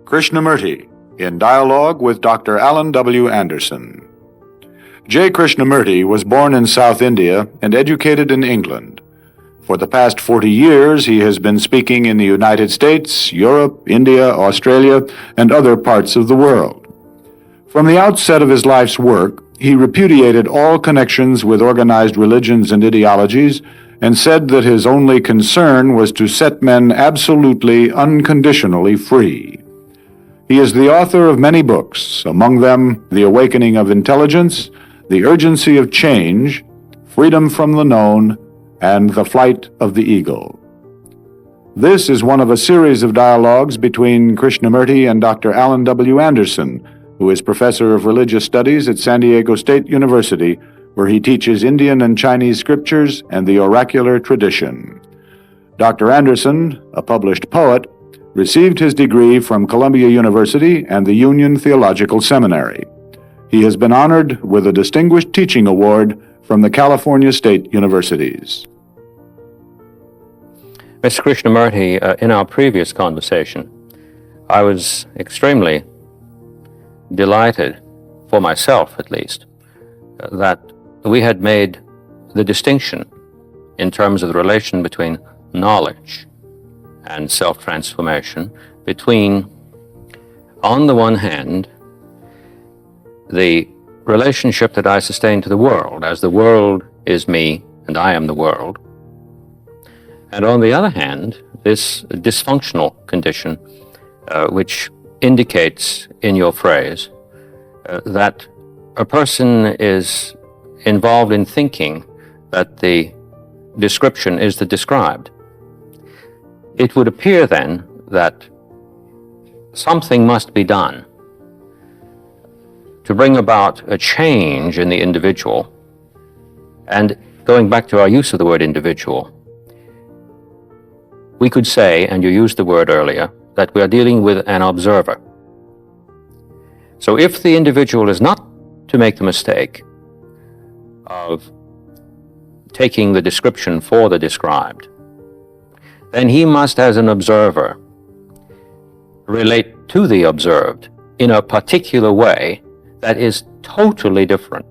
Krishnamurti, in dialogue with Dr. Allan W. Anderson. J. Krishnamurti was born in South India and educated in England. For the past 40 years, he has been speaking in the United States, Europe, India, Australia, and other parts of the world. From the outset of his life's work, he repudiated all connections with organized religions and ideologies and said that his only concern was to set men absolutely, unconditionally free. He is the author of many books, among them The Awakening of Intelligence, The Urgency of Change, Freedom from the Known, and The Flight of the Eagle. This is one of a series of dialogues between Krishnamurti and Dr. Allan W. Anderson, who is Professor of Religious Studies at San Diego State University, where he teaches Indian and Chinese scriptures and the oracular tradition. Dr. Anderson, a published poet, received his degree from Columbia University and the Union Theological Seminary. He has been honored with a Distinguished Teaching Award from the California State Universities. Mr. Krishnamurti, in our previous conversation, I was extremely delighted, for myself at least, that we had made the distinction in terms of the relation between knowledge and self-transformation, between, on the one hand, the relationship that I sustain to the world, as the world is me and I am the world, and on the other hand, this dysfunctional condition, which indicates in your phrase that a person is involved in thinking that the description is the described. It would appear then that something must be done to bring about a change in the individual. And going back to our use of the word individual, we could say, and you used the word earlier, that we are dealing with an observer. So if the individual is not to make the mistake of taking the description for the described, then he must, as an observer, relate to the observed in a particular way that is totally different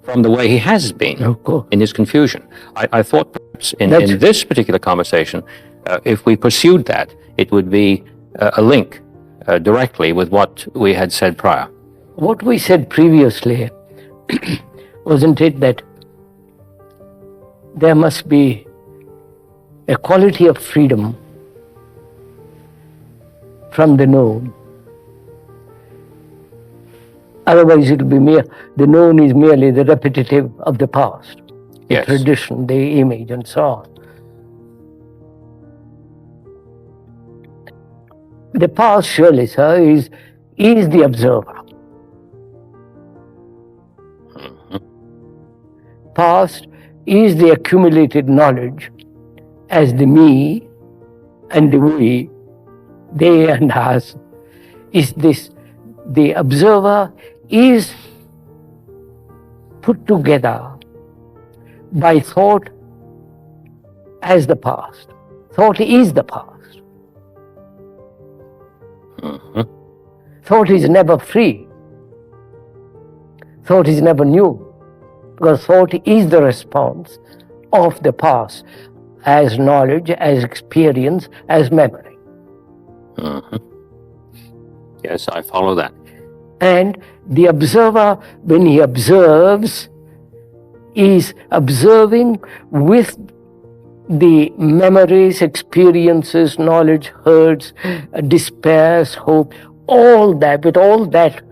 from the way he has been in his confusion. I thought perhaps in this particular conversation, if we pursued that, it would be a link directly with what we had said prior. What we said previously, wasn't it that there must be a quality of freedom from the known? Otherwise it will be the known is merely the repetitive of the past, the tradition, the image, and so on. The past, surely, sir, is the observer. Past is the accumulated knowledge as the me and the we, they and us, is this. The observer is put together by thought as the past. Thought is the past. Thought is never free. Thought is never new, because thought is the response of the past as knowledge, as experience, as memory. Yes, I follow that. And the observer, when he observes, is observing with the memories, experiences, knowledge, hurts, despairs, hope, all that, with all that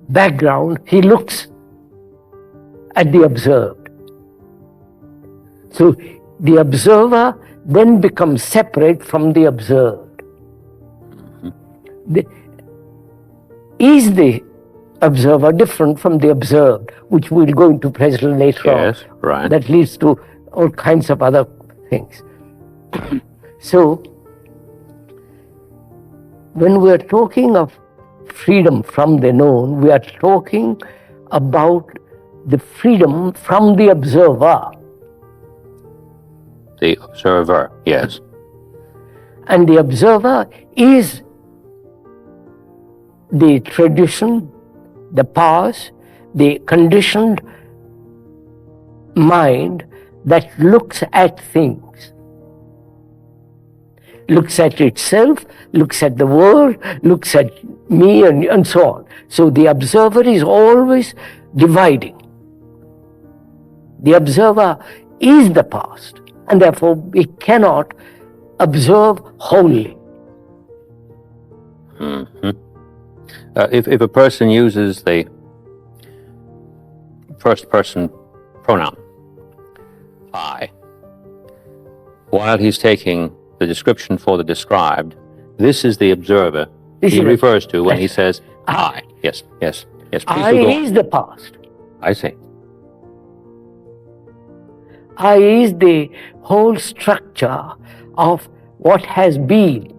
background, he looks at the observed. So the observer then becomes separate from the observed. Is the observer different from the observed, which we'll go into presently later on. Yes, right. That leads to all kinds of other things. So, when we are talking of freedom from the known, we are talking about the freedom from the observer. The observer, yes. And the observer is the tradition, the past, the conditioned mind that looks at things, looks at itself, looks at the world, looks at me, and so on. So the observer is always dividing. The observer is the past, and therefore we cannot observe wholly. Mm-hmm. If a person uses the first person pronoun, I, while he's taking the description for the described, this is the observer he refers to when he says I. Yes, yes, yes. I is the past. I see. I is the whole structure of what has been.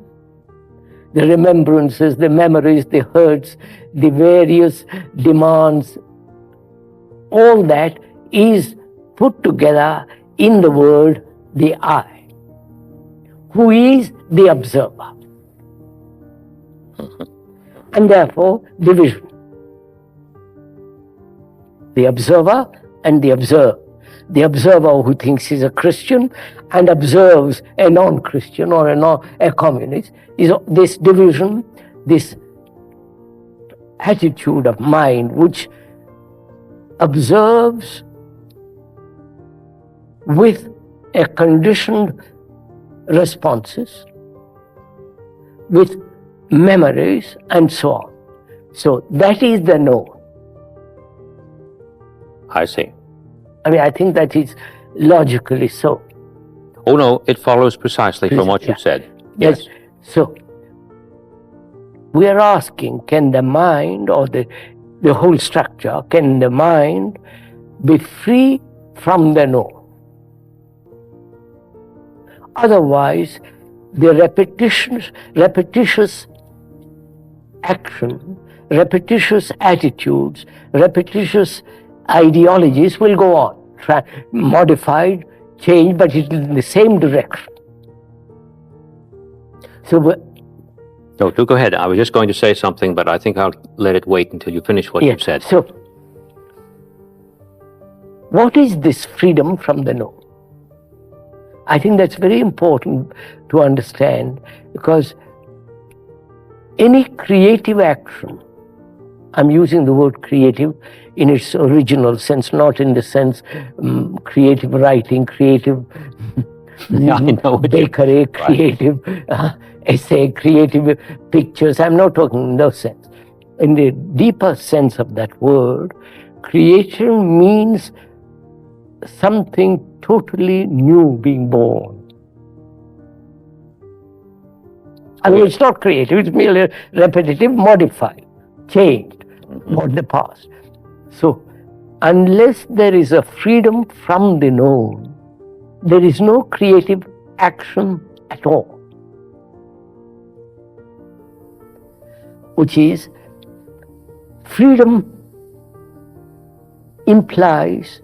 The remembrances, the memories, the hurts, the various demands, all that is put together in the word, the I, who is the observer. And therefore, division. The observer and the observed. The observer who thinks he's a Christian and observes a non-Christian or a communist, is this division, this attitude of mind which observes with a conditioned responses, with memories and so on. So that is the known. I see. I mean, I think that is logically so. Oh no, it follows precisely from what you've said. Yes. So, we are asking, can the mind or the whole structure, can the mind be free from the known? Otherwise, the repetitious action, repetitious attitudes, repetitious ideologies will go on, modified, changed, but it's in the same direction. So, no, do go ahead. I was just going to say something, but I think I'll let it wait until you finish what you've said. So, what is this freedom from the known? I think that's very important to understand, because any creative action, I'm using the word creative in its original sense, not in the sense creative writing, creative bakery, creative essay, creative pictures. I'm not talking in those sense. In the deeper sense of that word, creation means something totally new being born. I mean, it's not creative, it's merely repetitive, modified, changed, not the past. So, unless there is a freedom from the known, there is no creative action at all. Which is, freedom implies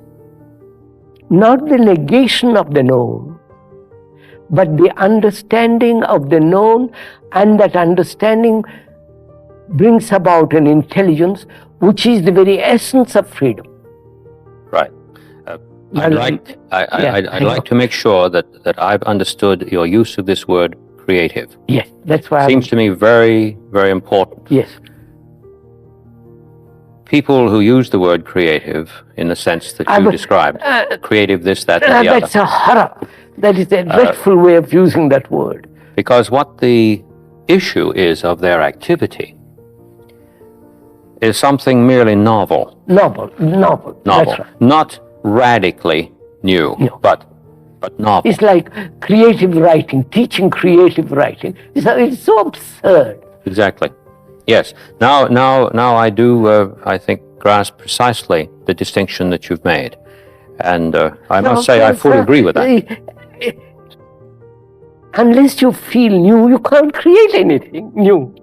not the negation of the known, but the understanding of the known, and that understanding brings about an intelligence which is the very essence of freedom. Right. I'd like to make sure that I've understood your use of this word creative. Yes, that's why seems to me very, very important. Yes. People who use the word creative in the sense that you described, creative this, that, and the other. That's a haram. That is a dreadful way of using that word. Because what the issue is of their activity is something merely novel. Novel. That's right. Not radically new, but novel. It's like creative writing, teaching creative writing. It's so absurd. Exactly. Yes. Now I do, I think, grasp precisely the distinction that you've made. And I must say I fully agree with that. Unless you feel new, you can't create anything new.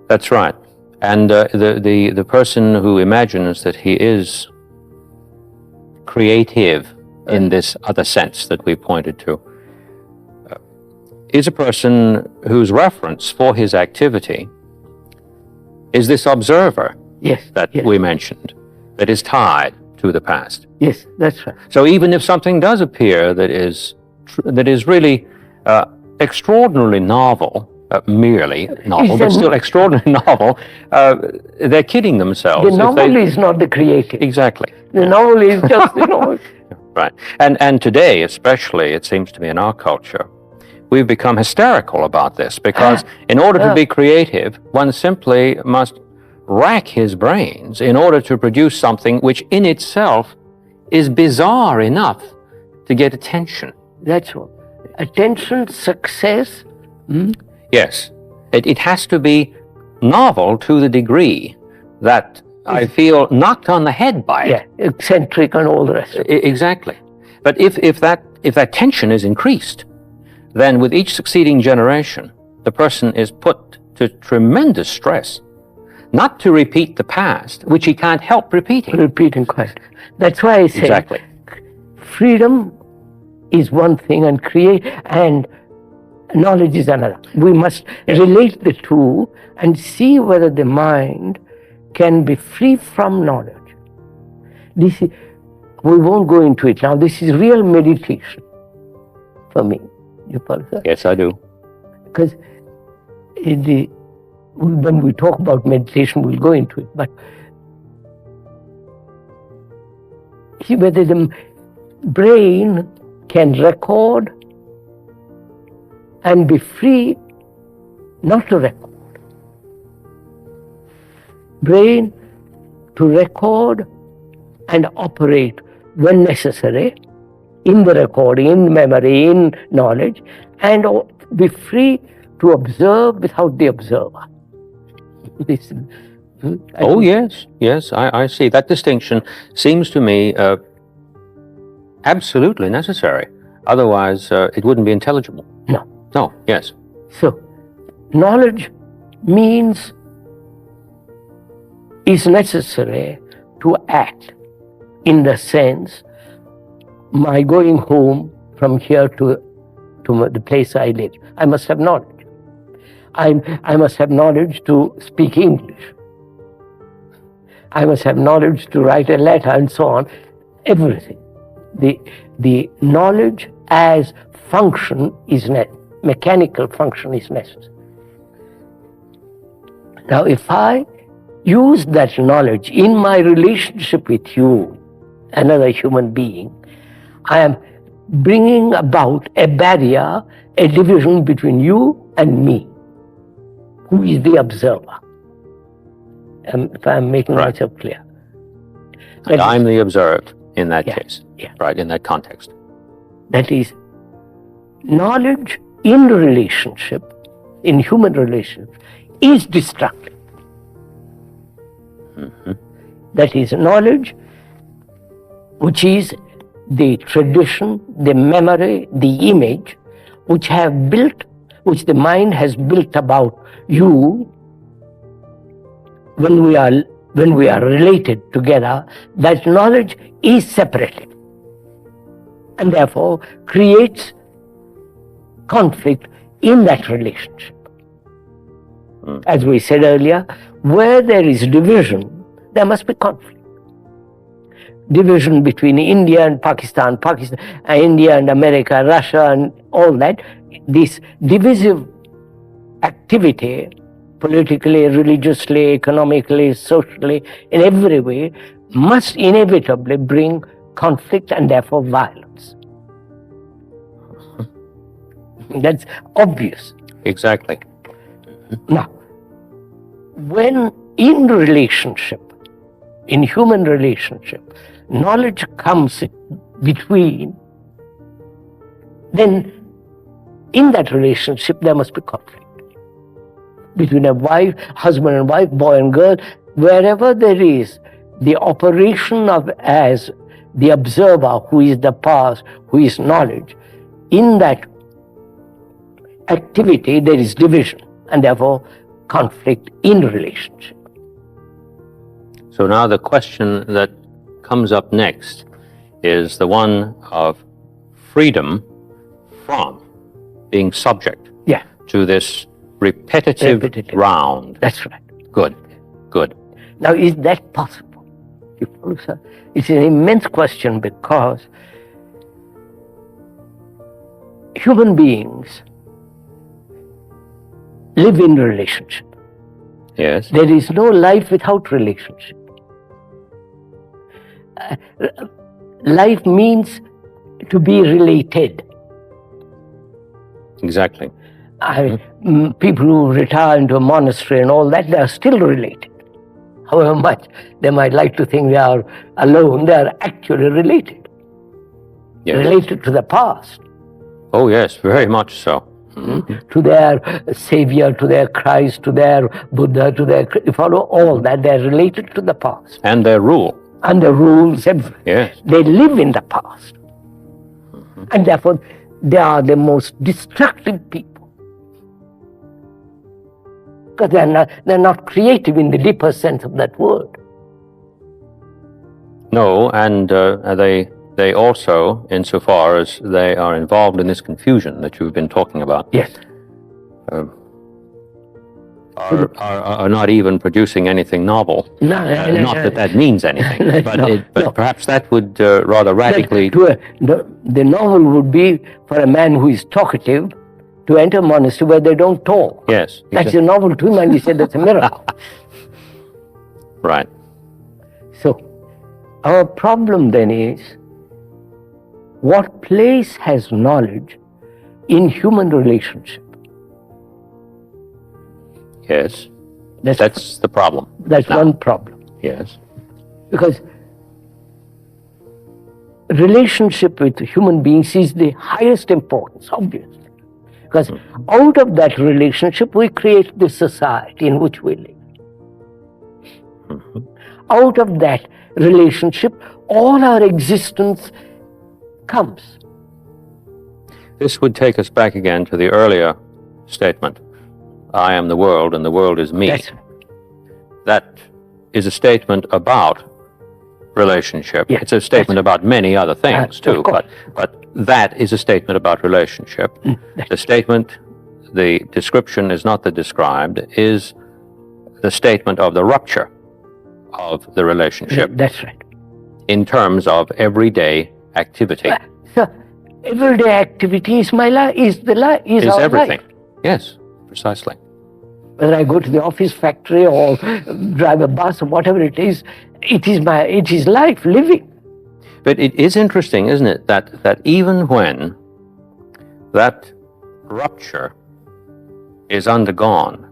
That's right. And the person who imagines that he is creative in this other sense that we pointed to, is a person whose reference for his activity is this observer Yes. that yes. we mentioned, that is tied to the past. Yes, that's right. So even if something does appear that is really extraordinarily novel, merely novel, but still extraordinarily novel, they're kidding themselves. The novel is not the creative. Exactly. The novel is just, you know. Right. And today, especially, it seems to me in our culture, we've become hysterical about this because in order to be creative, one simply must rack his brains in order to produce something which in itself is bizarre enough to get attention. That's all. Attention, success. Yes. It has to be novel to the degree that I feel knocked on the head by it. Yeah, eccentric and all the rest. Exactly. But if that tension is increased, then with each succeeding generation, the person is put to tremendous stress, not to repeat the past, which he can't help repeating. Repeating quite. That's why I say Exactly. freedom is one thing and knowledge is another. We must relate the two and see whether the mind can be free from knowledge. We won't go into it now. This is real meditation for me. You follow that? Yes, I do. Because when we talk about meditation, we'll go into it. But see whether the brain can record and be free not to record. Brain to record and operate when necessary in the recording, in memory, in knowledge, and be free to observe without the observer. Oh, yes, I see. That distinction seems to me absolutely necessary. Otherwise, it wouldn't be intelligible. No, yes. So, knowledge is necessary to act in the sense my going home from here to the place I live. I must have knowledge. I must have knowledge to speak English. I must have knowledge to write a letter and so on. Everything. The knowledge as function is mechanical function is necessary. Now, if I use that knowledge in my relationship with you, another human being, I am bringing about a barrier, a division between you and me, who is the observer. If I'm making myself clear. And I'm the observed in that case, right, in that context. That is, knowledge in relationship, in human relationships, is destructive. That is, knowledge which is the tradition, the memory, the image, which the mind has built about you when we are related together, that knowledge is separated and therefore creates conflict in that relationship. As we said earlier, where there is division, there must be conflict. Division between India and Pakistan, India and America, Russia and all that, this divisive activity, politically, religiously, economically, socially, in every way, must inevitably bring conflict and therefore violence. That's obvious. Exactly. Now, when in relationship, in human relationship, knowledge comes between, then in that relationship there must be conflict. Between a wife, husband and wife, boy and girl, wherever there is the operation of as the observer who is the past, who is knowledge, in that activity there is division and therefore conflict in relationship. So now the question that comes up next is the one of freedom from being subject Yeah, to this repetitive round. that's right. Good, good. Now, is that possible? You follow, sir? It's an immense question because human beings live in relationship. Yes. There is no life without relationship. Life means to be related. Exactly. People who retire into a monastery and all that, they are still related. However much they might like to think they are alone, they are actually related. Yes. Related to the past. Oh yes, very much so. To their Savior, to their Christ, to their Buddha, to their... You follow all that, they are related to the past. And their rule. And the rules, everything. Yes. They live in the past. And therefore, they are the most destructive people. Because they're not creative in the deeper sense of that word. No, and they also, insofar as they are involved in this confusion that you've been talking about, Yes. are not even producing anything novel. Not that means anything, but perhaps that would rather radically... The novel would be for a man who is talkative to enter a monastery where they don't talk. Yes. That's a novel to him, and he said that's a miracle. Right. So, our problem then is, what place has knowledge in human relationship? Yes. That's the problem. That's one problem. Yes. Because relationship with human beings is the highest importance, obviously. Because out of that relationship, we create the society in which we live. Out of that relationship, all our existence comes. This would take us back again to the earlier statement, I am the world and the world is me. Yes. That is a statement about relationship. Yes. It's a statement about many other things too, but that is a statement about relationship. The statement, the description is not the described, is the statement of the rupture of the relationship. That's right. In terms of everyday activity. So, everyday activity is my life, is our everything. life. Yes, precisely. Whether I go to the office, factory, or drive a bus, or whatever it is life, living. But it is interesting, isn't it, that even when that rupture is undergone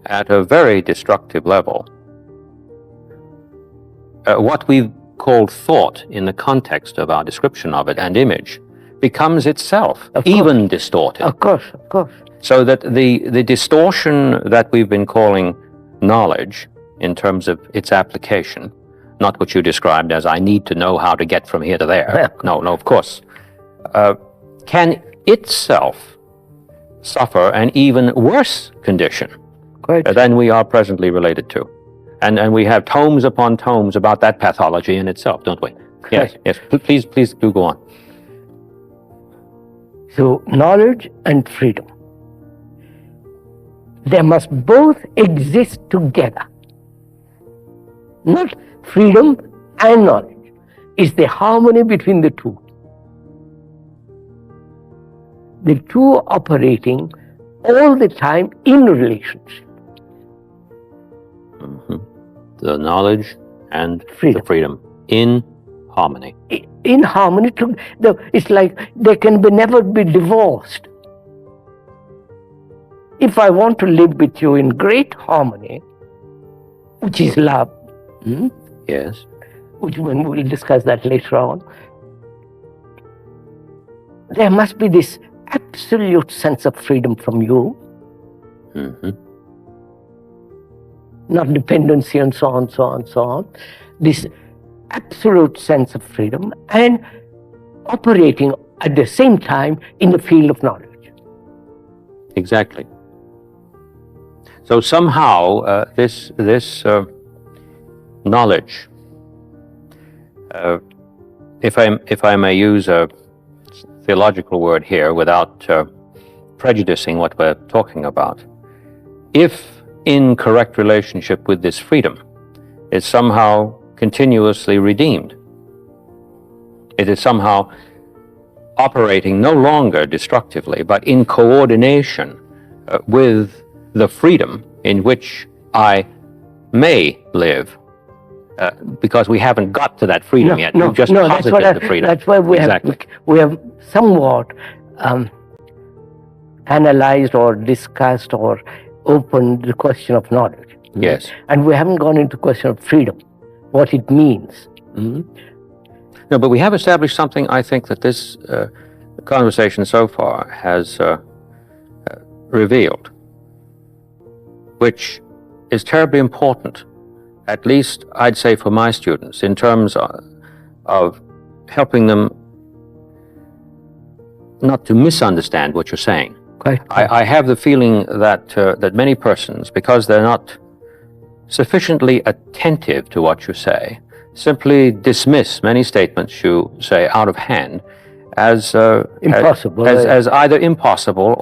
at a very destructive level, what we've called thought in the context of our description of it and image becomes itself even distorted. Of course. So that the distortion that we've been calling knowledge in terms of its application, not what you described as I need to know how to get from here to there. No, of course. Can itself suffer an even worse condition than we are presently related to. And we have tomes upon tomes about that pathology in itself, don't we? Yes. Please do go on. So, knowledge and freedom, they must both exist together. Not freedom and knowledge. It's the harmony between the two. The two operating all the time in relationship. The knowledge and freedom. The freedom in harmony. In harmony. It's like they can never be divorced. If I want to live with you in great harmony, which is love, yes, which we'll discuss that later on, there must be this absolute sense of freedom from you, not dependency and so on. This absolute sense of freedom and operating at the same time in the field of knowledge. Exactly. So somehow this knowledge, if I may use a theological word here without prejudicing what we're talking about. If in correct relationship with this freedom, it's somehow continuously redeemed, it is somehow operating no longer destructively, but in coordination with the freedom in which I may live, because we haven't got to that freedom yet. We've just posited the freedom. That's why we have somewhat analyzed or discussed or opened the question of knowledge. Yes. And we haven't gone into the question of freedom, what it means. Mm-hmm. No, but we have established something, I think, that this conversation so far has revealed, which is terribly important, at least I'd say for my students, in terms of helping them not to misunderstand what you're saying. Okay. I have the feeling that that many persons, because they're not sufficiently attentive to what you say, simply dismiss many statements you say out of hand as impossible, as either impossible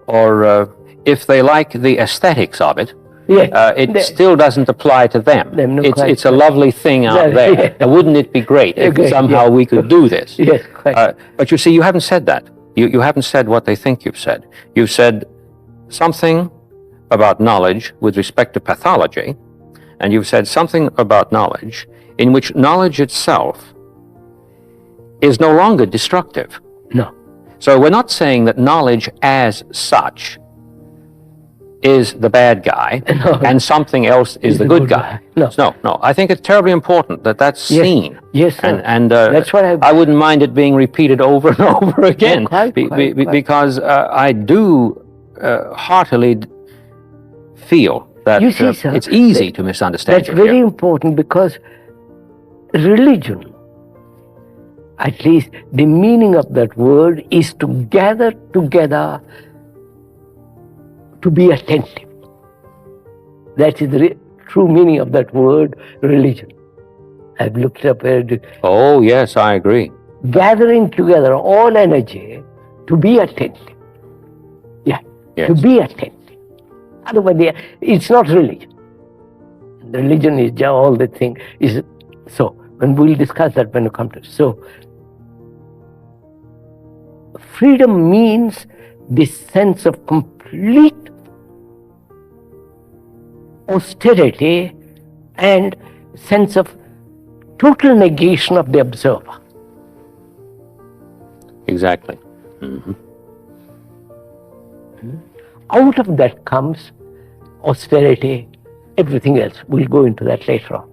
or if they like the aesthetics of it, it still doesn't apply to them. It's a lovely thing out there. Yeah. And wouldn't it be great if somehow we could do this? Yes, quite. But you see, you haven't said that. You haven't said what they think you've said. You've said something about knowledge with respect to pathology, and you've said something about knowledge in which knowledge itself is no longer destructive. No. So we're not saying that knowledge as such is the bad guy and something else is the good guy. No. I think it's terribly important that that's seen. Yes, sir. And that's what I wouldn't mind it being repeated over and over again, quite. Because I do heartily feel that you see, sir, it's easy to misunderstand. That's very important, because religion, at least the meaning of that word, is to gather together to be attentive. That is the true meaning of that word, religion. I've looked up it. Oh, yes, I agree. Gathering together all energy to be attentive. Yeah, yes. To be attentive. Otherwise, it's not religion. Religion is just all the thing. So, and we'll discuss that when we come to it. So, freedom means this sense of complete austerity and sense of total negation of the observer. Exactly. Mm-hmm. Out of that comes austerity, everything else. We'll go into that later on.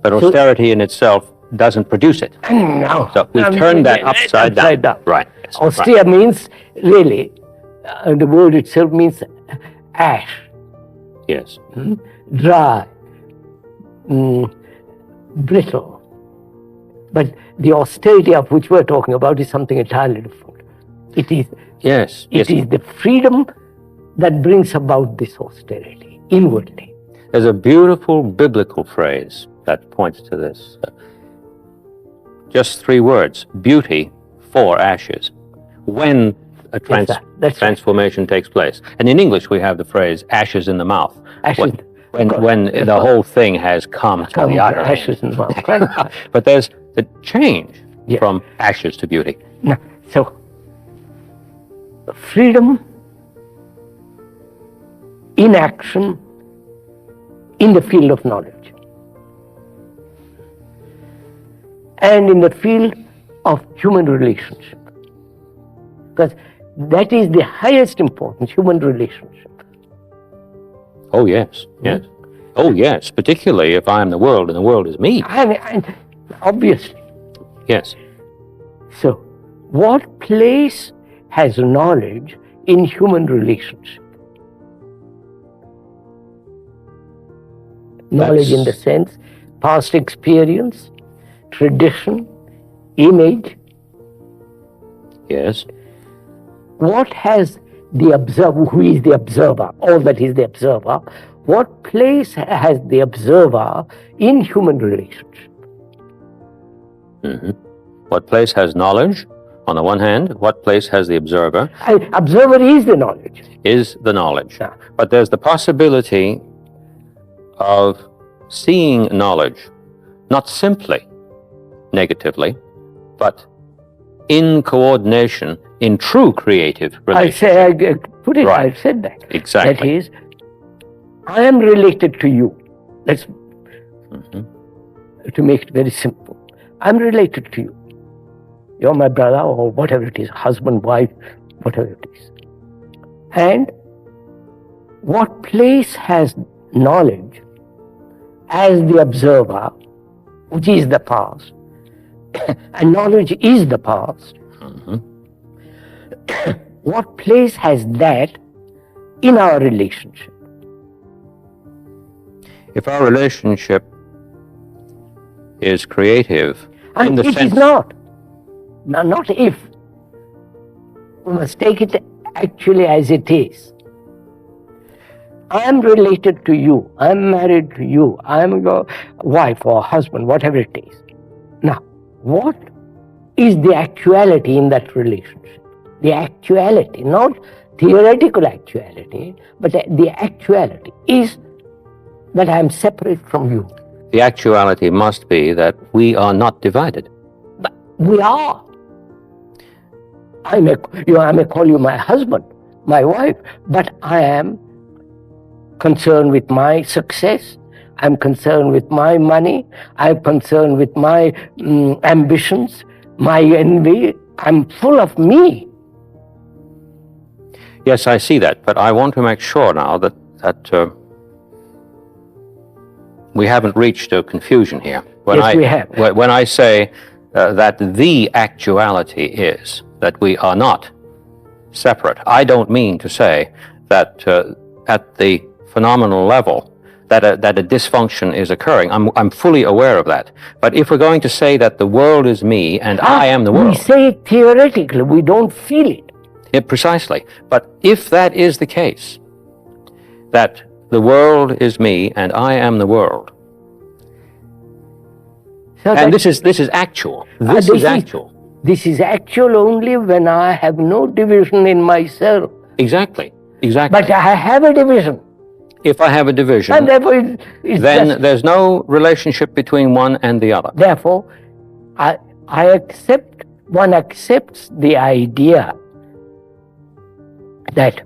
But austerity in itself doesn't produce it. No. So we've turned that upside down. Right. Yes. Austere means, really, the word itself means ash. Yes. Dry, brittle. But the austerity of which we're talking about is something entirely different. It is the freedom that brings about this austerity inwardly. There's a beautiful biblical phrase that points to this. Just 3 words: beauty for ashes. When a transformation takes place. And in English we have the phrase ashes in the mouth. When the whole thing has come to the utter ashes in the mouth. But there's the change from ashes to beauty. No. So, freedom in action in the field of knowledge and in the field of human relationship. Because that is the highest importance, human relationship. Oh, yes, yes. Oh, yes, particularly if I am the world and the world is me. And obviously. Yes. So, what place has knowledge in human relationship? Knowledge in the sense, past experience, tradition, image. Yes. What has the observer, who is the observer, all that is the observer, what place has the observer in human relationship? Mm-hmm. What place has knowledge On the one hand, what place has the observer? Observer is the knowledge. Is the knowledge. Yeah. But there's the possibility of seeing knowledge, not simply negatively, but in coordination, in true creative relationship. I put it, Right. I said that. Exactly. That is, I am related to you. Let's, to make it very simple. I'm related to you. You're my brother or whatever it is, husband, wife, whatever it is. And what place has knowledge as the observer, which is the past, and knowledge is the past, what place has that in our relationship? If our relationship is creative, in And the it sense... is not. No, not if. We must take it actually as it is. I am related to you. I am married to you. I am your wife or husband, whatever it is. Now, what is the actuality in that relationship? The actuality, not theoretical actuality, but the actuality is that I am separate from you. The actuality must be that we are not divided. But we are. I may call you my husband, my wife, but I am concerned with my success. I'm concerned with my money. I'm concerned with my ambitions, my envy. I'm full of me. Yes, I see that, but I want to make sure now that we haven't reached a confusion here. Yes, we have. When I say that the actuality is that we are not separate, I don't mean to say that at the phenomenal level that a dysfunction is occurring. I'm fully aware of that. But if we're going to say that the world is me and I am the world... We say it theoretically, we don't feel it. Yeah, precisely. But if that is the case, that the world is me and I am the world, So and this is actual. This is actual. This is actual only when I have no division in myself. Exactly. Exactly. But I have a division. If I have a division, And therefore it's then just, there's no relationship between one and the other. therefore, one accepts the idea that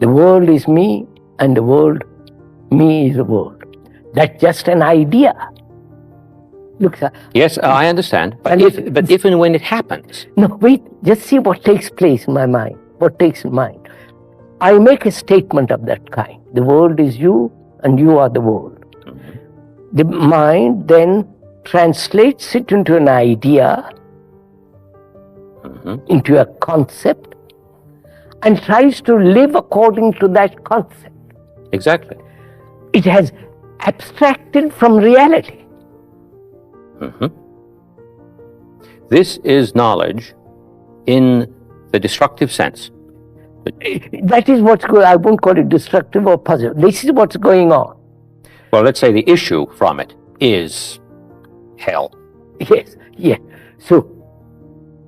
the world is me and the world, me is the world. That's just an idea. Look, sir. Yes, I understand. But And if and when it happens, No, wait, just see what takes place in my mind. What takes in mind. I make a statement of that kind. The world is you and you are the world. The mind then translates it into an idea, into a concept, and tries to live according to that concept. exactly. It has abstracted from reality. This is knowledge in the destructive sense. That is what's going on. I won't call it destructive or positive. This is what's going on. Well, let's say the issue from it is hell. Yes, yes. So,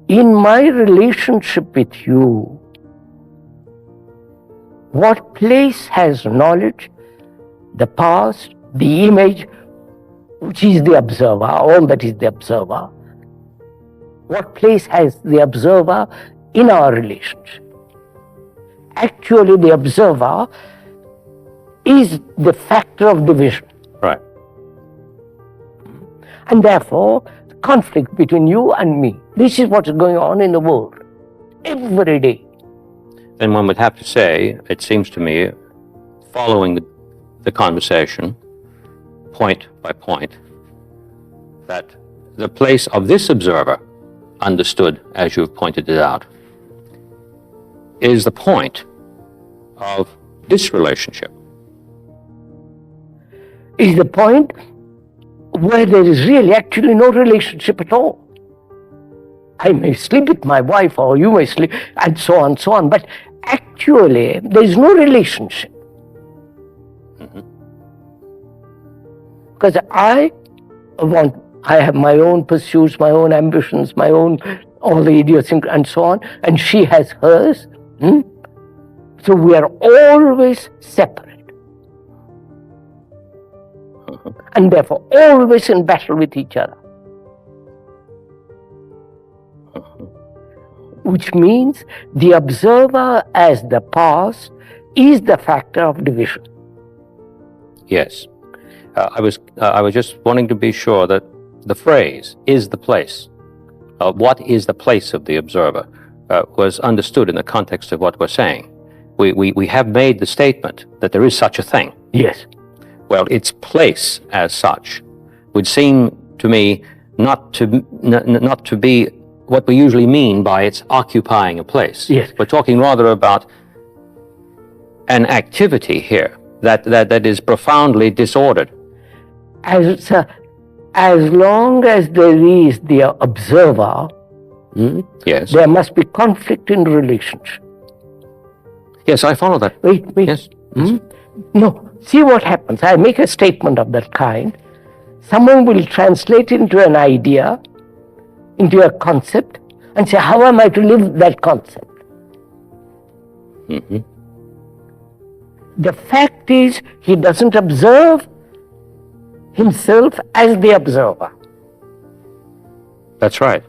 in my relationship with you, what place has knowledge, the past, the image, which is the observer, all that is the observer, what place has the observer in our relationship? Actually, the observer is the factor of division. Right. And therefore, conflict between you and me. This is what's going on in the world every day. Then one would have to say, it seems to me, following the conversation, point by point, that the place of this observer, understood as you've pointed it out, is the point of this relationship. Is the point where there is really actually no relationship at all. I may sleep with my wife or you may sleep and so on, but actually there is no relationship. Because I have my own pursuits, my own ambitions, my own all the idiosyncrasies and so on, and she has hers. So we are always separate, and therefore always in battle with each other. Which means the observer as the past is the factor of division. Yes. I was just wanting to be sure that the phrase "is the place," what is the place of the observer, was understood in the context of what we're saying. We have made the statement that there is such a thing. Yes. Well, its place as such would seem to me not to be what we usually mean by its occupying a place. Yes. We're talking rather about an activity here that is profoundly disordered. As long as there is the observer, Yes. there must be conflict in relationship. Yes, I follow that. Wait. Yes. No, see what happens. I make a statement of that kind. Someone will translate into an idea, into a concept, and say, how am I to live that concept? The fact is, he doesn't observe himself as the observer. That's right.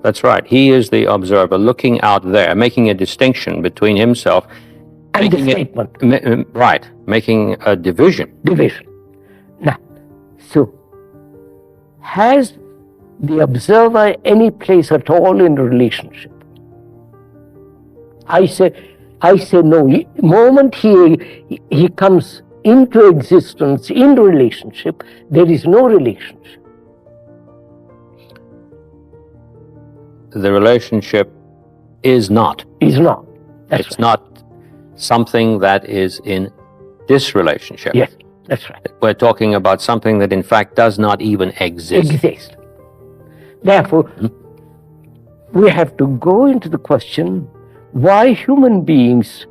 That's right. He is the observer looking out there, making a distinction between himself And the making it- statement. right, making a division. Division. Now, so, has the observer any place at all in relationship? I say no. The moment he comes into existence in relationship, there is no relationship. The relationship is not. Is not. That's It's right. not something that is in this relationship. Yes, that's right. We're talking about something that in fact does not even exist. Exist. Therefore, we have to go into the question why human beings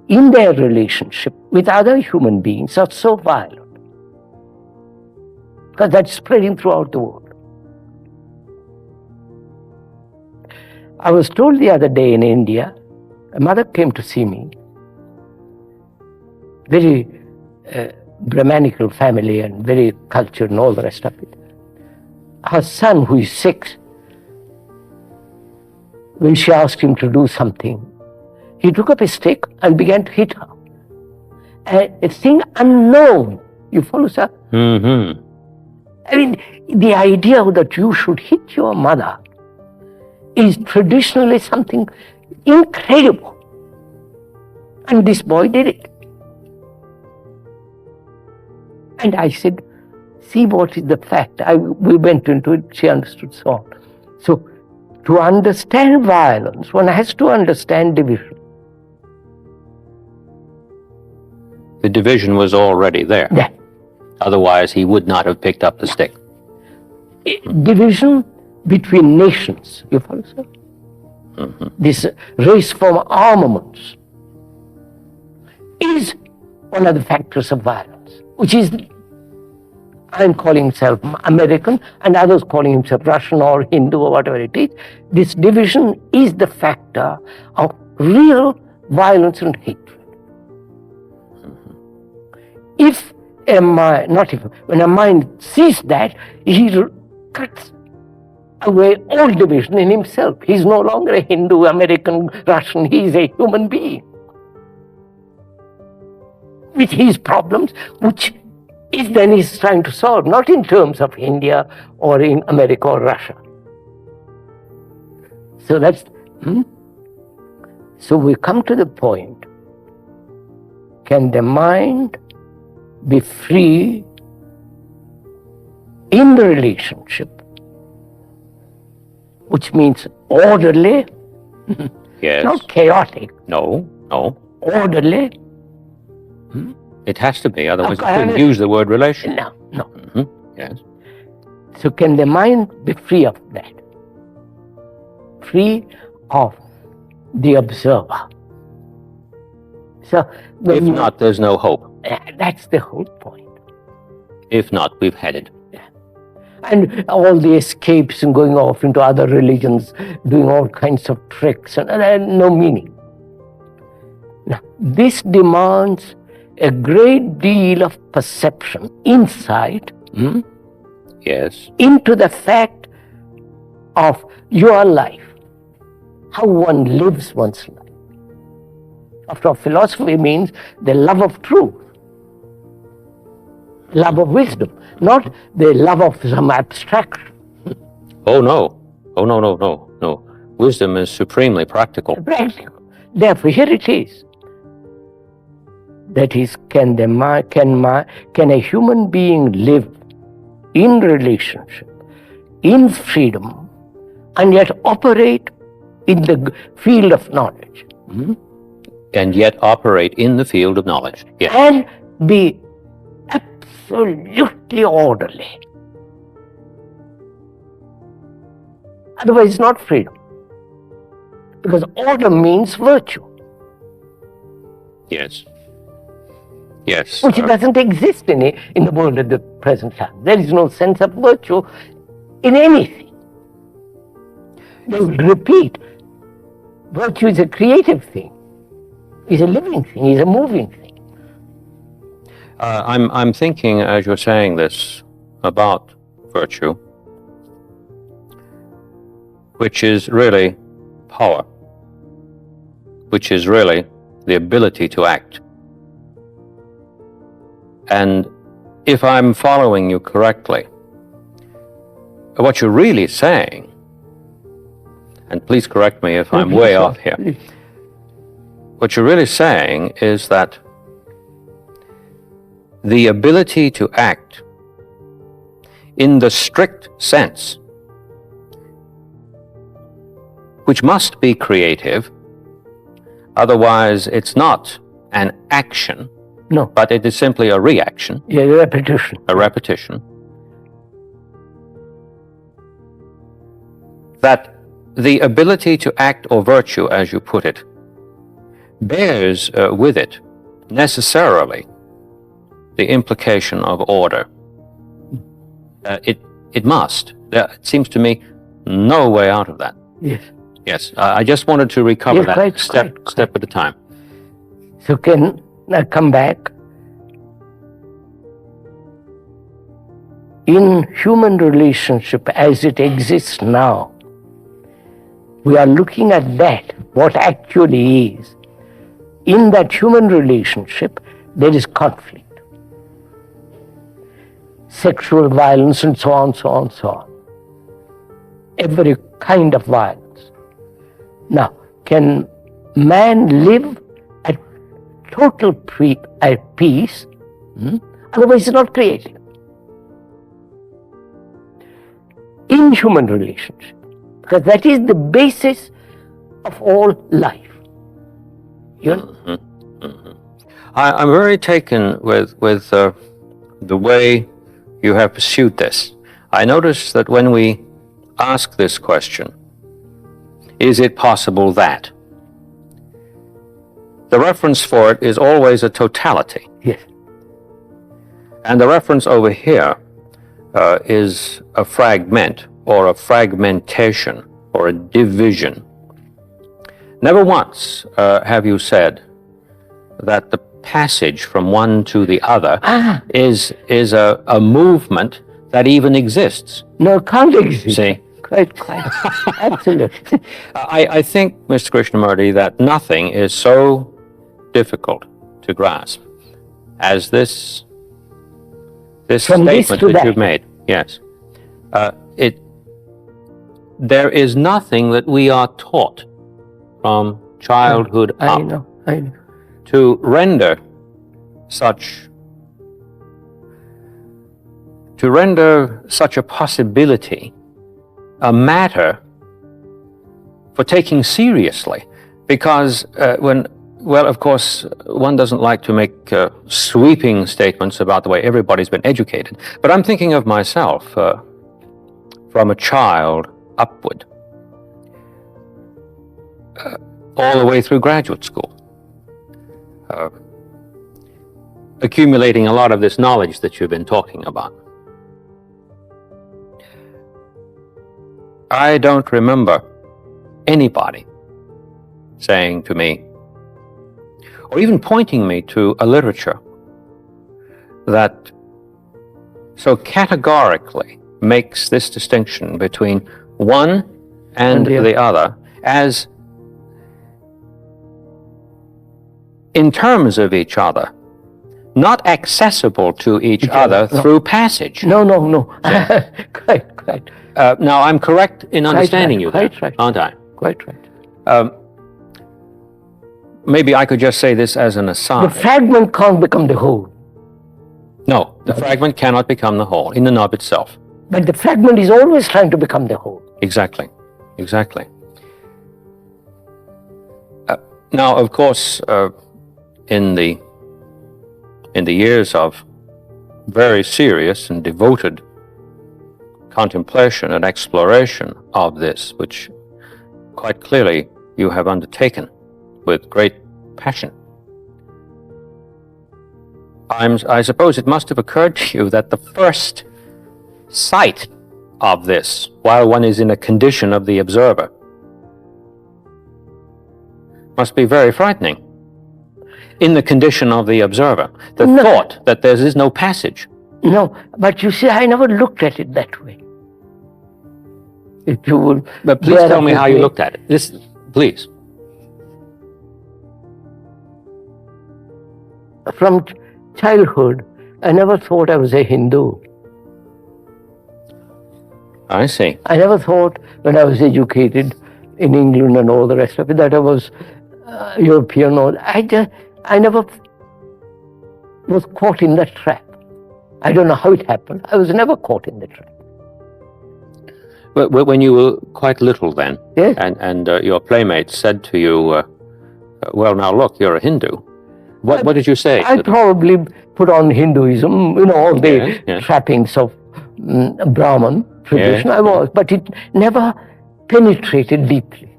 in their relationship with other human beings are so violent. Because that's spreading throughout the world. I was told the other day in India, a mother came to see me, very Brahmanical family and very cultured and all the rest of it. Her son, who is 6, when she asked him to do something, he took up a stick and began to hit her. A thing unknown. You follow, sir? I mean, the idea that you should hit your mother is traditionally something incredible. And this boy did it. And I said, see what is the fact. We went into it, she understood so on. So, to understand violence, one has to understand division. The division was already there. Yeah. Otherwise, he would not have picked up the stick. Division between nations, you follow, sir? This race from armaments is one of the factors of violence, which is, I'm calling himself American and others calling himself Russian or Hindu or whatever it is. This division is the factor of real violence and hatred. If a mind, when a mind sees that, he cuts away all division in himself. He's no longer a Hindu, American, Russian, he's a human being with his problems, which is then he's trying to solve, not in terms of India or in America or Russia. So that's, so we come to the point, can the mind be free in the relationship, which means orderly, Yes. not chaotic, No. orderly? It has to be, otherwise Okay, you couldn't use the word relation. No. Yes. So can the mind be free of that? Free of the observer. So If not, there's no hope. that's the whole point. If not, we've had it. and all the escapes and going off into other religions, doing all kinds of tricks and no meaning. Now, this demands a great deal of perception, insight Yes. into the fact of your life, how one lives one's life. After all, philosophy means the love of truth, love of wisdom, not the love of some abstraction. Oh, no. Oh, no, no, no, no. Wisdom is supremely practical. Practical. Therefore, here it is. That is, can a human being live in relationship, in freedom, and yet operate in the field of knowledge? And yet operate in the field of knowledge. Yes. And be absolutely orderly. Otherwise, it's not freedom. Because order means virtue, Yes. Yes. which doesn't exist in the world at the present time. There is no sense of virtue in anything. They repeat, virtue is a creative thing, is a living thing, is a moving thing. I'm thinking, as you're saying this, about virtue, which is really power, which is really the ability to act. And if I'm following you correctly, what you're really saying, and please correct me if I'm way off here, what you're really saying is that the ability to act in the strict sense, which must be creative, otherwise it's not an action, No. but it is simply a reaction, Yeah, repetition. a repetition, that the ability to act, or virtue as you put it, bears with it necessarily the implication of order. It must. There seems to me no way out of that. Yes. Yes, I just wanted to recover Yeah, that quite, step at a time. So can I come back? In human relationship as it exists now, we are looking at that, what actually is. In that human relationship, there is conflict. Sexual violence and so on, so on, so on. Every kind of violence. Now, can man live at total peace? Otherwise, it's not creative. In human relationship, because that is the basis of all life. You know? I'm very taken with the way you have pursued this. I notice that when we ask this question, is it possible that? The reference for it is always a totality. Yes. And the reference over here is a fragment, or a fragmentation, or a division. Never once have you said that the passage from one to the other is a movement that even exists. No, can't exist. See? Quite. Absolutely. I think, Mr. Krishnamurti, that nothing is so difficult to grasp as this From this statement to that that. you've made. Yes. There is nothing that we are taught from childhood I up know. to render such a possibility a matter for taking seriously, because of course, one doesn't like to make sweeping statements about the way everybody's been educated, but I'm thinking of myself from a child upward, all the way through graduate school, accumulating a lot of this knowledge that you've been talking about. I don't remember anybody saying to me, or even pointing me to a literature that so categorically makes this distinction between one and the other as in terms of each other, not accessible to each other through passage. No. Quite. Now, I'm correct in understanding you there, aren't I? Quite right. Maybe I could just say this as an aside. The fragment can't become the whole. No, the fragment cannot become the whole in and of itself. But the fragment is always trying to become the whole. Exactly. Now, of course, in the years of very serious and devoted contemplation and exploration of this, which quite clearly you have undertaken with great passion, I suppose it must have occurred to you that the first sight of this, while one is in a condition of the observer, must be very frightening. In the condition of the observer, the thought that there is no passage. No, but you see, I never looked at it that way. If you would. But please tell me how you looked at it. This, please. From childhood, I never thought I was a Hindu. I see. I never thought when I was educated in England and all the rest of it that I was European. I never was caught in that trap. I don't know how it happened. I was never caught in the trap. But when you were quite little then, yes, and your playmates said to you, well, now look, you're a Hindu. What did you say? I probably put on Hinduism, all the trappings of Brahman tradition. I was, but it never penetrated deeply.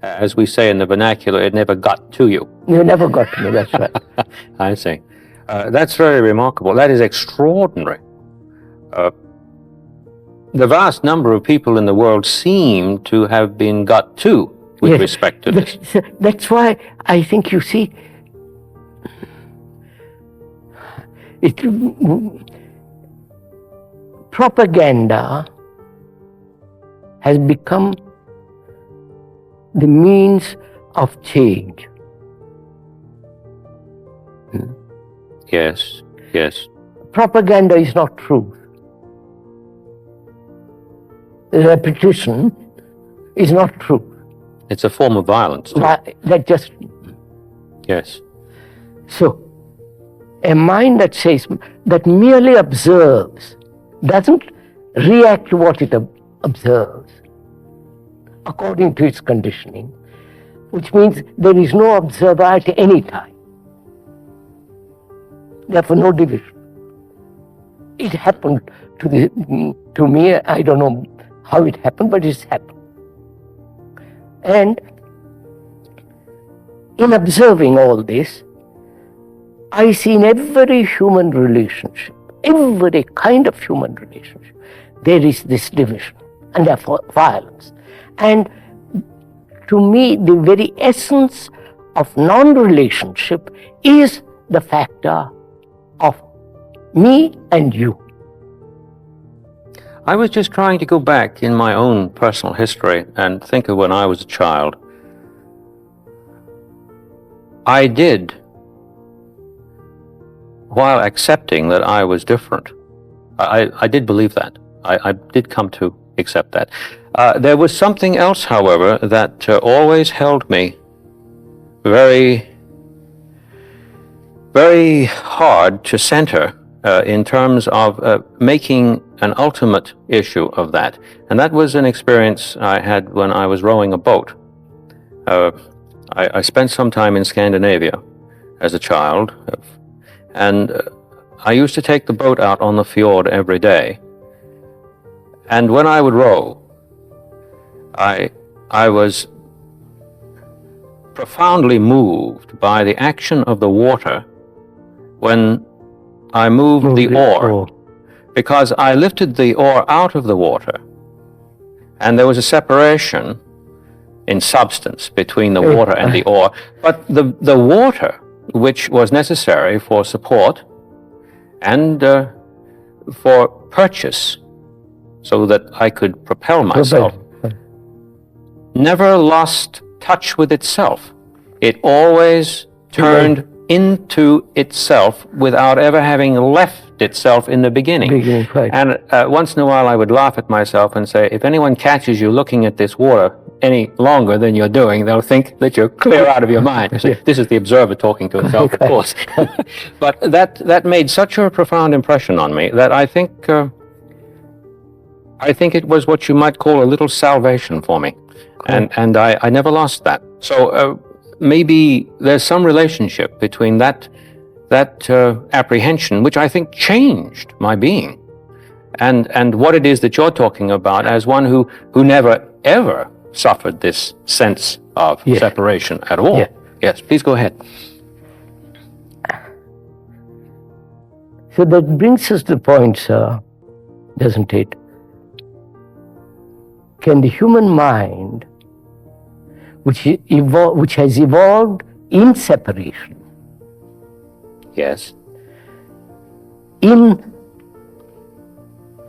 As we say in the vernacular, it never got to you. It never got to me, that's right. I see. That's very remarkable. That is extraordinary. The vast number of people in the world seem to have been got to with respect to this. That's why I think, you see, propaganda has become the means of change. Yes. Propaganda is not truth. Repetition is not truth. It's a form of violence. Yes. So, a mind that merely observes, doesn't react to what it observes according to its conditioning, which means there is no observer at any time. Therefore, no division. It happened to me. I don't know how it happened, but it's happened. And in observing all this, I see in every human relationship, every kind of human relationship, there is this division and therefore violence. And to me, the very essence of non-relationship is the factor of me and you. I was just trying to go back in my own personal history and think of when I was a child. I did, while accepting that I was different, I did believe that. I did come to accept that. There was something else, however, that always held me very, very hard to center in terms of making an ultimate issue of that. And that was an experience I had when I was rowing a boat. I spent some time in Scandinavia as a child, and I used to take the boat out on the fjord every day. And when I would row, I was profoundly moved by the action of the water when I moved the oar, because I lifted the oar out of the water and there was a separation in substance between the water and the ore. But the water, which was necessary for support and for purchase, so that I could propel myself, never lost touch with itself. It always turned into itself without ever having left itself in the beginning. Right. And once in a while I would laugh at myself and say, if anyone catches you looking at this water any longer than you're doing, they'll think that you're clear out of your mind. This is the observer talking to himself, of course. But that made such a profound impression on me that I think it was what you might call a little salvation for me. And I never lost that. So maybe there's some relationship between that apprehension, which I think changed my being, and what it is that you're talking about as one who never ever suffered this sense of separation at all. Yeah. Yes, please go ahead. So that brings us to the point, sir, doesn't it? Can the human mind, which has evolved in separation, Yes. in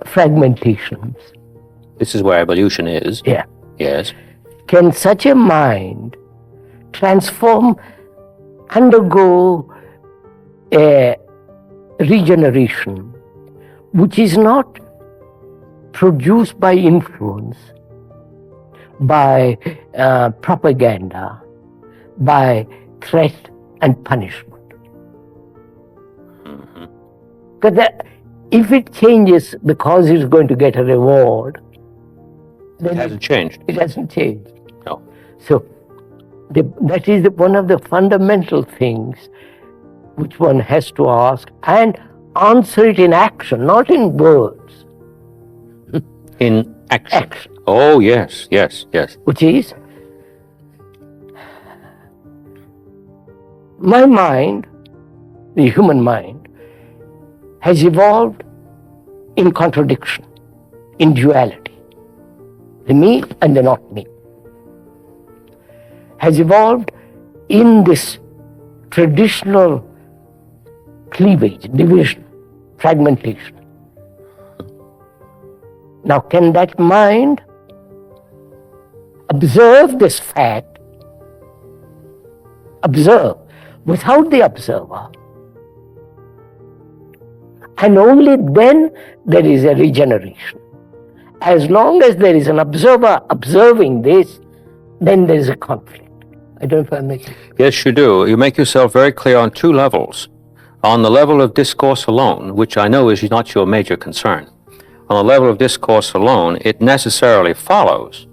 fragmentations, This is where evolution is. yeah, Yes. can such a mind transform, undergo a regeneration which is not produced by influence, by propaganda, by threat and punishment? Because if it changes because it's going to get a reward, It hasn't changed. it hasn't changed. No. So that is one of the fundamental things which one has to ask and answer it in action, not in words. In action. Action. Oh, yes, yes, yes. Which is, my mind, the human mind, has evolved in contradiction, in duality. The me and the not me. Has evolved in this traditional cleavage, division, fragmentation. Now, can that mind observe this fact, observe without the observer, and only then there is a regeneration. As long as there is an observer observing this, then there is a conflict. I don't know if I'm making sense. Yes, you do. You make yourself very clear on two levels. On the level of discourse alone, which I know is not your major concern, on the level of discourse alone, it necessarily follows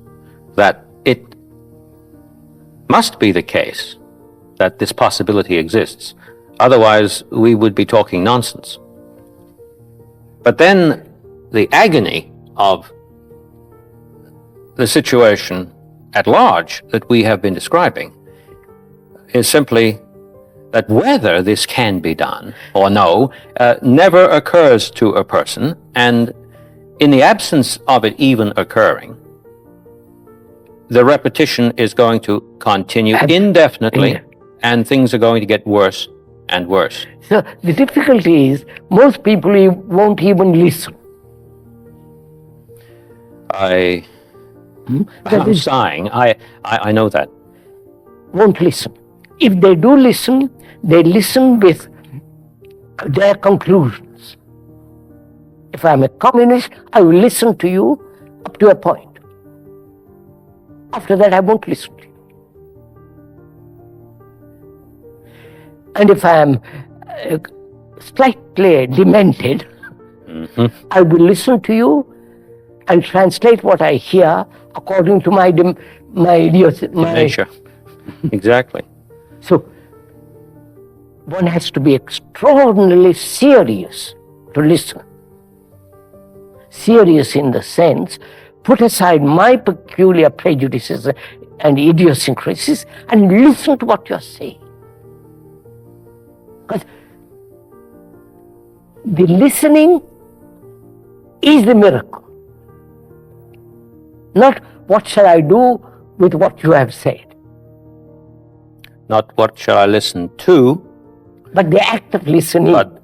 that it must be the case that this possibility exists. Otherwise, we would be talking nonsense. But then the agony of the situation at large that we have been describing is simply that whether this can be done or no never occurs to a person, and in the absence of it even occurring, the repetition is going to continue indefinitely, and things are going to get worse and worse. So the difficulty is most people won't even listen. I'm sighing. I know that. Won't listen. If they do listen, they listen with their conclusions. If I'm a communist, I will listen to you up to a point. After that, I won't listen to you. And if I am slightly demented, I will listen to you and translate what I hear according to my Dementia. Exactly. So one has to be extraordinarily serious to listen. Serious in the sense, put aside my peculiar prejudices and idiosyncrasies and listen to what you're saying. Because the listening is the miracle. Not what shall I do with what you have said. Not what shall I listen to, But the act of listening. but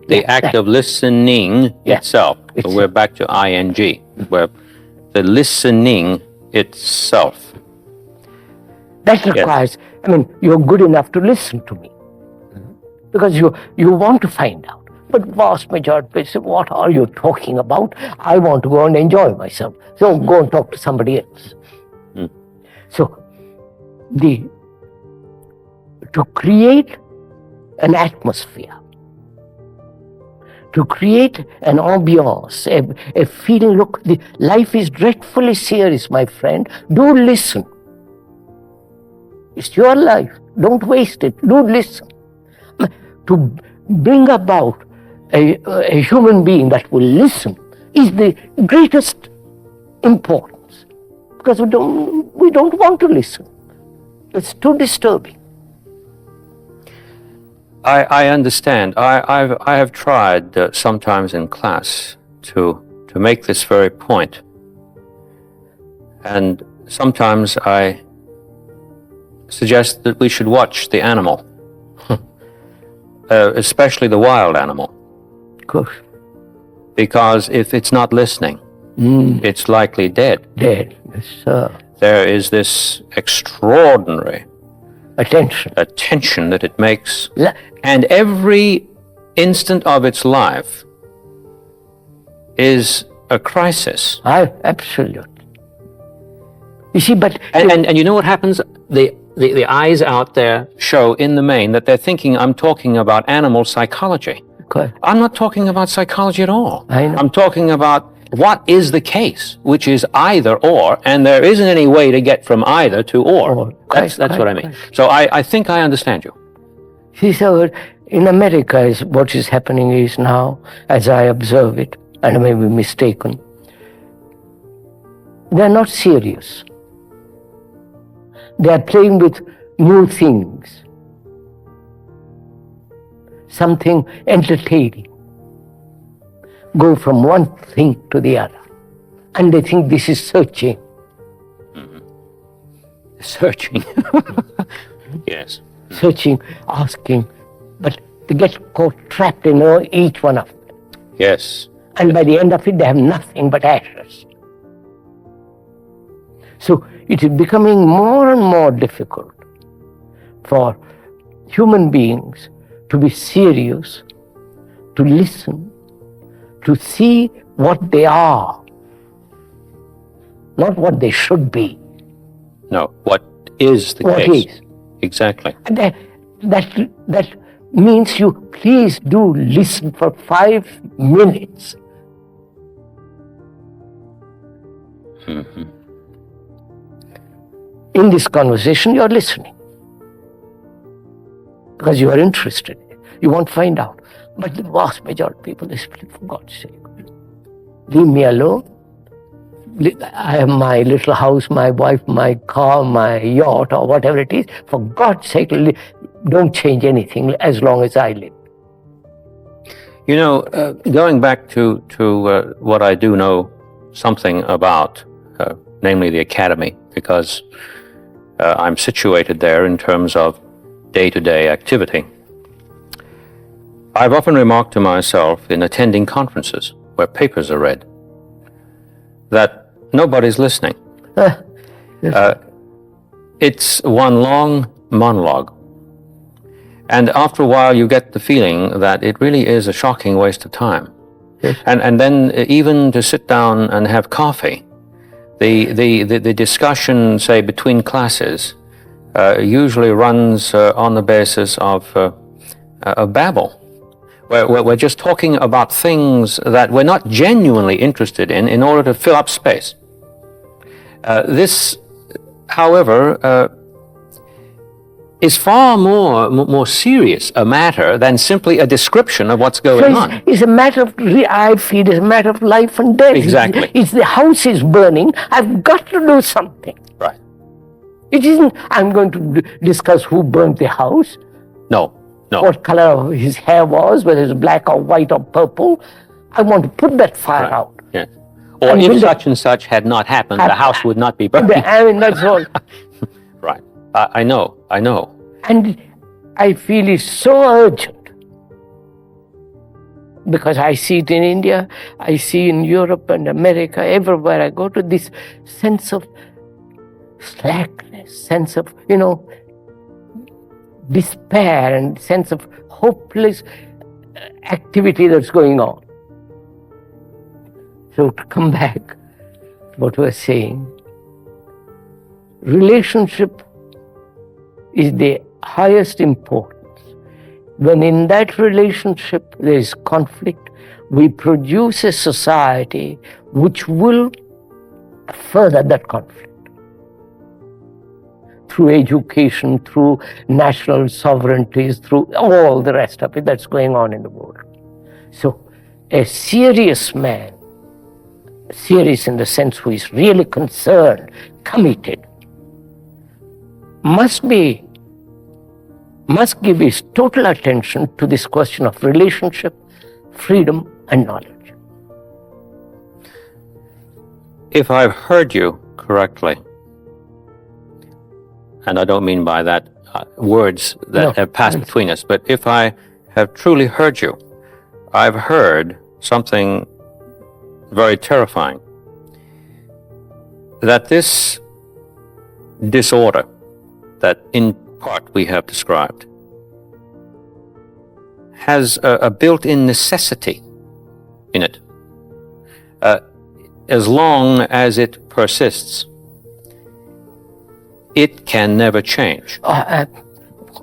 the act of listening itself. So It's- we're back to ing, where the listening itself. That requires, you're good enough to listen to me. Because you want to find out. But vast majority say, what are you talking about? I want to go and enjoy myself. So go and talk to somebody else. So to create an atmosphere, to create an ambiance, a feeling, look, life is dreadfully serious, my friend. Do listen. It's your life. Don't waste it. Do listen. To bring about a human being that will listen is the greatest importance. Because we don't want to listen. It's too disturbing. I understand. I have tried sometimes in class to make this very point. And sometimes I suggest that we should watch the animal. Especially the wild animal. Of course. Because if it's not listening, it's likely dead. Dead. Yes, sir. There is this extraordinary attention that it makes, and every instant of its life is a crisis. Absolutely. You see, but... And you know what happens? The eyes out there show in the main that they're thinking I'm talking about animal psychology. Okay. I'm not talking about psychology at all. I know. I'm talking about what is the case, which is either or, and there isn't any way to get from either to or. That's what I mean. So I think I understand you. See, so in America, what is happening is now, as I observe it, and I may be mistaken, they're not serious. They are playing with new things, something entertaining. Go from one thing to the other. And they think this is searching. Searching. Yes. Searching, asking, but they get caught trapped in each one of them. Yes. And by the end of it, they have nothing but ashes. So it is becoming more and more difficult for human beings to be serious, to listen, to see what they are, not what they should be. No, what is the case? What is. Exactly. And that means you please do listen for 5 minutes. In this conversation, you're listening. Because you are interested. You want to find out. But the vast majority of people, they say, for God's sake, leave me alone. I have my little house, my wife, my car, my yacht, or whatever it is. For God's sake, don't change anything as long as I live. You know, going back to what I do know something about, namely the academy, because I'm situated there in terms of day-to-day activity. I've often remarked to myself in attending conferences where papers are read that nobody's listening. It's one long monologue. And after a while you get the feeling that it really is a shocking waste of time. Yes. And then even to sit down and have coffee, the discussion, say, between classes usually runs on the basis of babble. We're just talking about things that we're not genuinely interested in order to fill up space. This, however, is far more serious a matter than simply a description of what's going on. It's a matter of, I feel, it's a matter of life and death. Exactly. It's the house is burning. I've got to do something. Right. It isn't, I'm going to discuss who burnt the house. No. What color his hair was, whether it's black or white or purple. I want to put that fire out. Yes. Or And if will they- such and such had not happened, the house would not be burned. I mean, that's all. Right. I know. And I feel it's so urgent because I see it in India, I see in Europe and America, everywhere I go to, this sense of slackness, sense of, despair and sense of hopeless activity that's going on. So to come back to what we were saying, relationship is the highest importance. When in that relationship there is conflict, we produce a society which will further that conflict. Through education, through national sovereignties, through all the rest of it that's going on in the world. So a serious man, serious in the sense who is really concerned, committed, must give his total attention to this question of relationship, freedom, and knowledge. If I've heard you correctly, and I don't mean by that words that have passed between us, but if I have truly heard you, I've heard something very terrifying. That this disorder that in part we have described has a built-in necessity in it. As long as it persists, it can never change.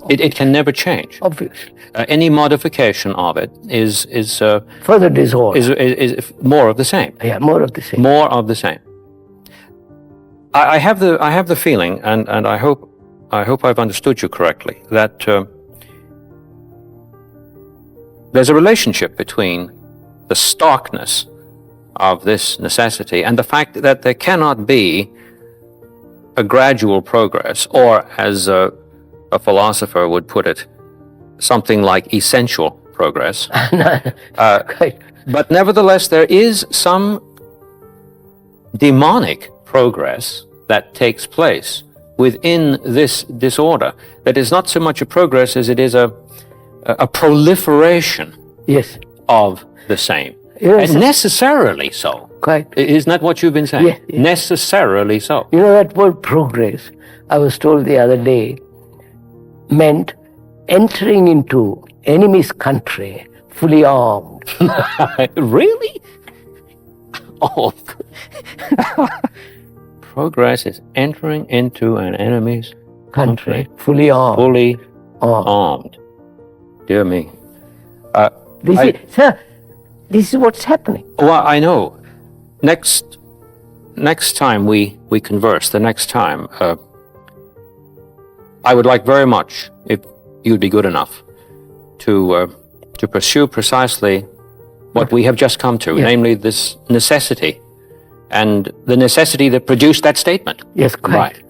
It can never change. Obviously. Any modification of it is Further disorder. is more of the same. Yeah, more of the same. More of the same. I have the feeling, and I hope I've understood you correctly, that there's a relationship between the starkness of this necessity and the fact that there cannot be a gradual progress, or as a philosopher would put it, something like essential progress. But nevertheless, there is some demonic progress that takes place within this disorder. That is not so much a progress as it is a proliferation Yes. of the same. Yes. And necessarily so. Quite. Isn't that what you've been saying? Yeah, yeah. Necessarily so. You know, that word progress, I was told the other day, meant entering into enemy's country fully armed. Really? Oh. Progress is entering into an enemy's Country fully armed. fully armed. Dear me. Sir, this is what's happening. Well, I know. Next time we converse, the next time, I would like very much, if you'd be good enough, to pursue precisely what we have just come to, namely this necessity, and the necessity that produced that statement. Yes, quite. Right.